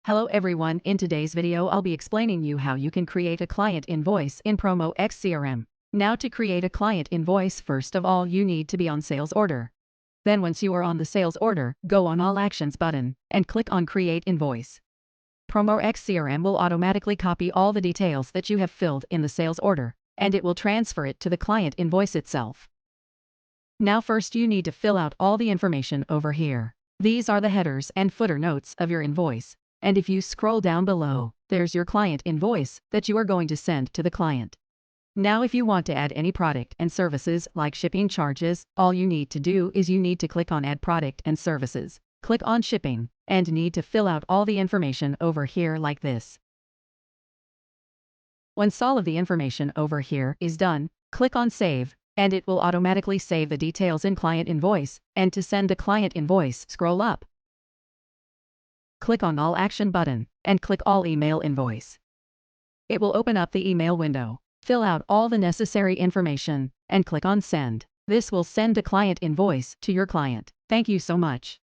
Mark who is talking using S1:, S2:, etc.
S1: Hello everyone, in today's video I'll be explaining you how you can create a client invoice in PromoXCRM. Now to create a client invoice, first of all you need to be on sales order. Then once you are on the sales order, go on All Actions button and click on Create Invoice. PromoXCRM will automatically copy all the details that you have filled in the sales order, and it will transfer it to the client invoice itself. Now first you need to fill out all the information over here. These are the headers and footer notes of your invoice. And if you scroll down below, there's your client invoice that you are going to send to the client. Now if you want to add any product and services like shipping charges, all you need to do is you need to click on Add Product and Services. Click on Shipping, and need to fill out all the information over here like this. Once all of the information over here is done, click on Save, and it will automatically save the details in Client Invoice. And to send the client invoice, scroll up. Click on All Action button, and click All Email Invoice. It will open up the email window. Fill out all the necessary information, and click on Send. This will send the client invoice to your client. Thank you so much.